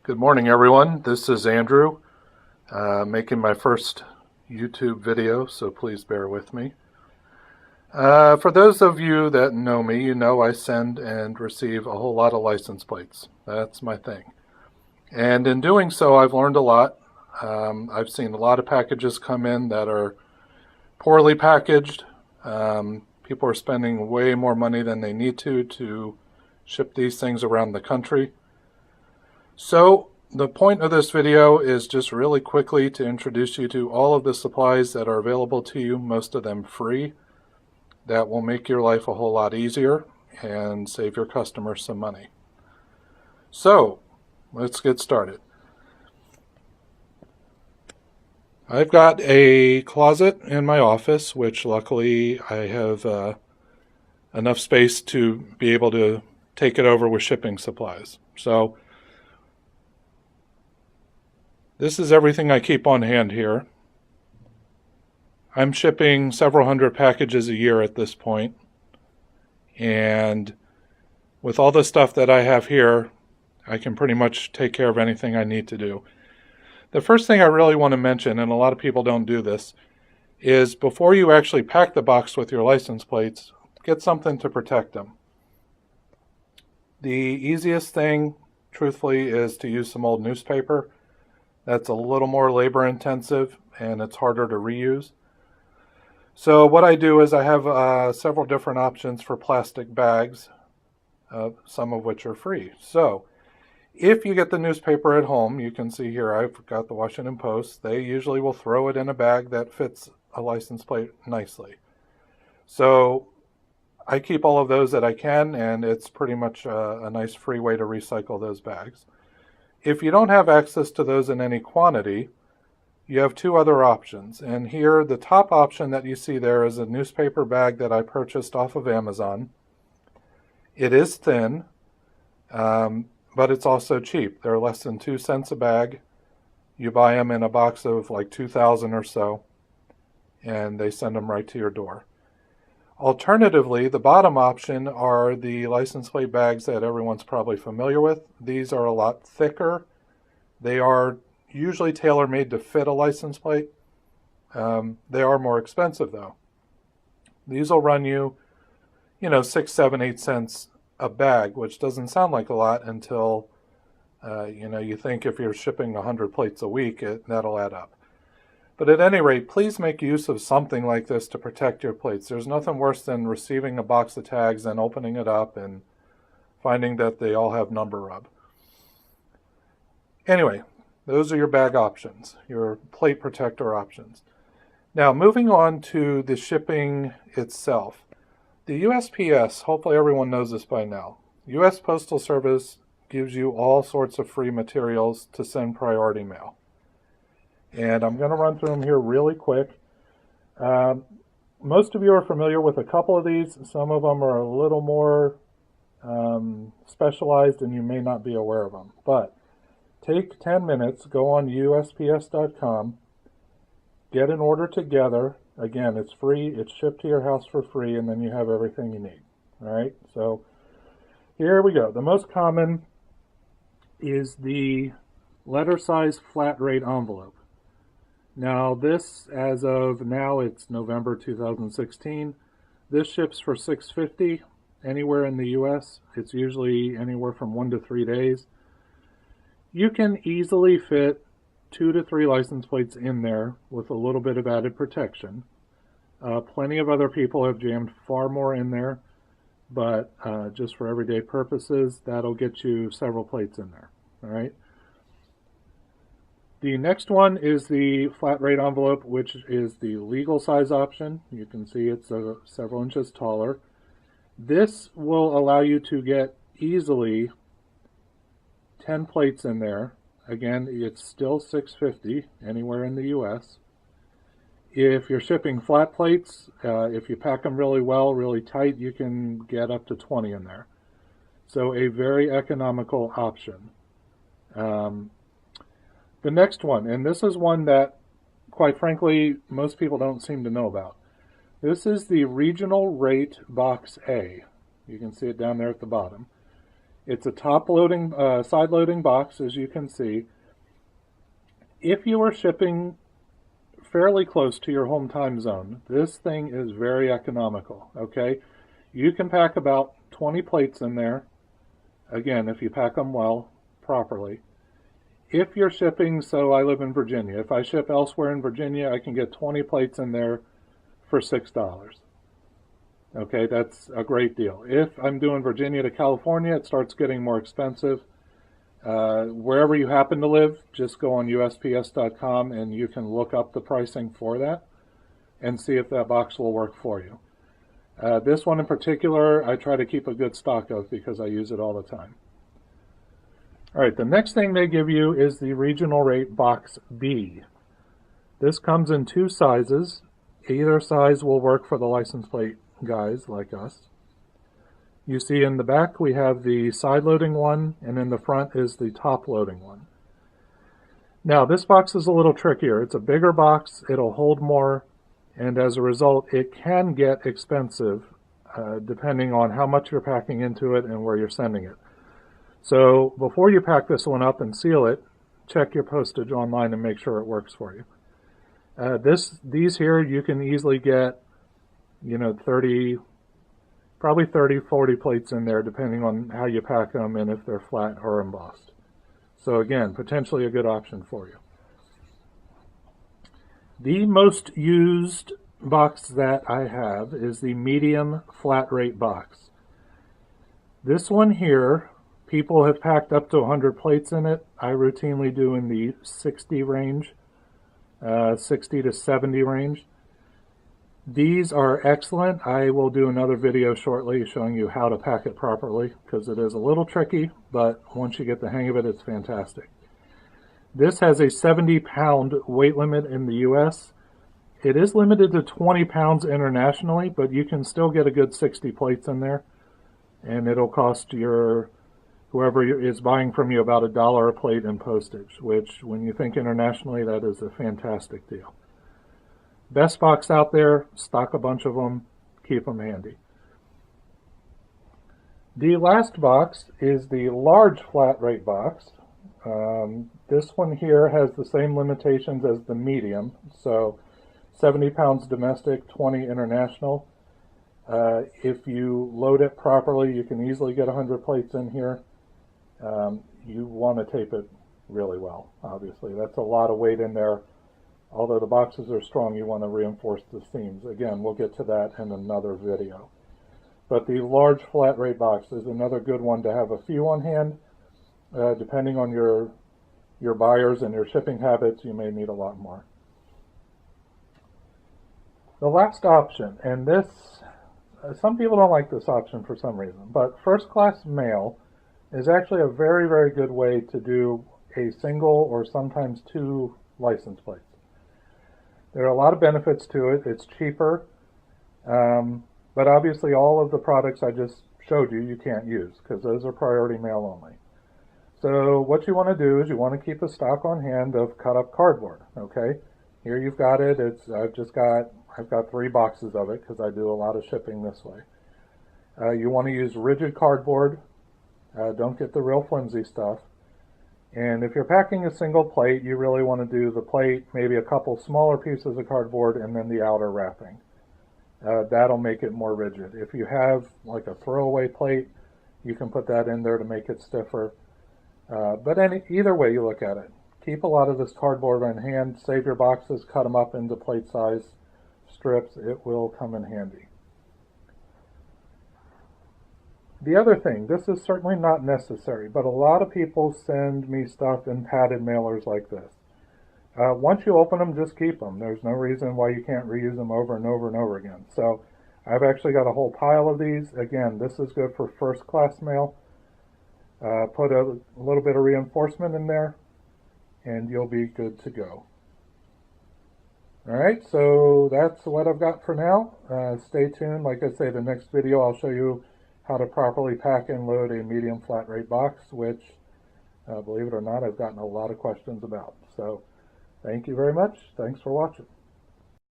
Good morning, everyone. This is Andrew, making my first YouTube video, so please bear with me. For those of you that know me, you know I send and receive a whole lot of license plates. That's my thing. And in doing so, I've learned a lot. I've seen a lot of packages come in that are poorly packaged. People are spending way more money than they need to ship these things around the country. So the point of this video is just really quickly to introduce you to all of the supplies that are available to you, most of them free, that will make your life a whole lot easier and save your customers some money. So let's get started. I've got a closet in my office, which luckily I have enough space to be able to take it over with shipping supplies. So this is everything I keep on hand here. I'm shipping several hundred packages a year at this point, and with all the stuff that I have here, I can pretty much take care of anything I need to do. The first thing I really want to mention, and a lot of people don't do this, is before you actually pack the box with your license plates, get something to protect them. The easiest thing, truthfully, is to use some old newspaper. That's a little more labor intensive and it's harder to reuse. So what I do is I have several different options for plastic bags, some of which are free. So if you get the newspaper at home, you can see here I've got the Washington Post. They usually will throw it in a bag that fits a license plate nicely. So I keep all of those that I can, and it's pretty much a nice free way to recycle those bags. If you don't have access to those in any quantity, you have two other options. And here, the top option that you see there is a newspaper bag that I purchased off of Amazon. It is thin, but it's also cheap. They're less than 2 cents a bag. You buy them in a box of like 2,000 or so, and they send them right to your door. Alternatively, the bottom option are the license plate bags that everyone's probably familiar with. These are a lot thicker. They are usually tailor-made to fit a license plate. They are more expensive though. These will run you, 6, 7, 8 cents a bag, which doesn't sound like a lot until, you think if you're shipping 100 plates a week, that'll add up. But at any rate, please make use of something like this to protect your plates. There's nothing worse than receiving a box of tags and opening it up and finding that they all have number rub. Anyway, those are your bag options, your plate protector options. Now, moving on to the shipping itself. The USPS, hopefully everyone knows this by now, US Postal Service gives you all sorts of free materials to send priority mail. And I'm going to run through them here really quick. Most of you are familiar with a couple of these. Some of them are a little more specialized and you may not be aware of them. But take 10 minutes, go on USPS.com, get an order together. Again, it's free. It's shipped to your house for free, and then you have everything you need. All right, so here we go. The most common is the letter size flat rate envelope. Now this, as of now, it's November 2016. This ships for $6.50 anywhere in the US. It's usually anywhere from 1 to 3 days. You can easily fit 2 to 3 license plates in there with a little bit of added protection. Plenty of other people have jammed far more in there, but just for everyday purposes, that'll get you several plates in there. All right. The next one is the flat rate envelope, which is the legal size option. You can see it's several inches taller. This will allow you to get easily 10 plates in there. Again, it's still $6.50 anywhere in the US. If you're shipping flat plates, if you pack them really well, really tight, you can get up to 20 in there. So a very economical option. The next one, and this is one that, quite frankly, most people don't seem to know about. This is the Regional Rate Box A. You can see it down there at the bottom. It's a top-loading, side-loading box, as you can see. If you are shipping fairly close to your home time zone, this thing is very economical, okay? You can pack about 20 plates in there, again, if you pack them well, properly. If you're shipping, so I live in Virginia, if I ship elsewhere in Virginia, I can get 20 plates in there for $6. Okay, that's a great deal. If I'm doing Virginia to California, it starts getting more expensive. Wherever you happen to live, just go on USPS.com and you can look up the pricing for that and see if that box will work for you. This one in particular, I try to keep a good stock of because I use it all the time. All right, the next thing they give you is the regional rate box B. This comes in two sizes. Either size will work for the license plate guys like us. You see in the back we have the side loading one, and in the front is the top loading one. Now this box is a little trickier. It's a bigger box, it'll hold more, and as a result it can get expensive depending on how much you're packing into it and where you're sending it. So before you pack this one up and seal it, check your postage online and make sure it works for you. These here you can easily get, you know, 40 plates in there depending on how you pack them and if they're flat or embossed. So again, potentially a good option for you. The most used box that I have is the medium flat rate box. This one here, people have packed up to 100 plates in it. I routinely do in the 60 range, 60 to 70 range. These are excellent. I will do another video shortly showing you how to pack it properly because it is a little tricky, but once you get the hang of it, it's fantastic. This has a 70-pound weight limit in the US. It is limited to 20 pounds internationally, but you can still get a good 60 plates in there, and it'll cost whoever is buying from you about $1 a plate in postage, which when you think internationally, that is a fantastic deal. Best box out there, stock a bunch of them, keep them handy. The last box is the large flat rate box. This one here has the same limitations as the medium, so 70 pounds domestic, 20 international. If you load it properly, you can easily get 100 plates in here. You want to tape it really well, obviously. That's a lot of weight in there. Although the boxes are strong, you want to reinforce the seams. Again, we'll get to that in another video. But the large flat rate box is another good one to have a few on hand. Depending on your buyers and your shipping habits, you may need a lot more. The last option, and this, some people don't like this option for some reason, but first class mail is actually a very, very good way to do a single or sometimes two license plates. There are a lot of benefits to it. It's cheaper, but obviously all of the products I just showed you can't use because those are priority mail only. So what you want to do is you want to keep a stock on hand of cut up cardboard. Okay, here you've got it. I've got 3 boxes of it because I do a lot of shipping this way. You want to use rigid cardboard. Don't get the real flimsy stuff. And if you're packing a single plate, you really want to do the plate, maybe a couple smaller pieces of cardboard, and then the outer wrapping. That'll make it more rigid. If you have like a throwaway plate, you can put that in there to make it stiffer. But either way you look at it, keep a lot of this cardboard on hand, save your boxes, cut them up into plate size strips. It will come in handy. The other thing, this is certainly not necessary, but a lot of people send me stuff in padded mailers like this. Once you open them, just keep them. There's no reason why you can't reuse them over and over and over again. So I've actually got a whole pile of these. Again, this is good for first class mail. Put a little bit of reinforcement in there, and you'll be good to go. All right, so that's what I've got for now. Stay tuned. Like I say, the next video I'll show you how to properly pack and load a medium flat rate box, which, believe it or not, I've gotten a lot of questions about. So thank you very much. Thanks for watching.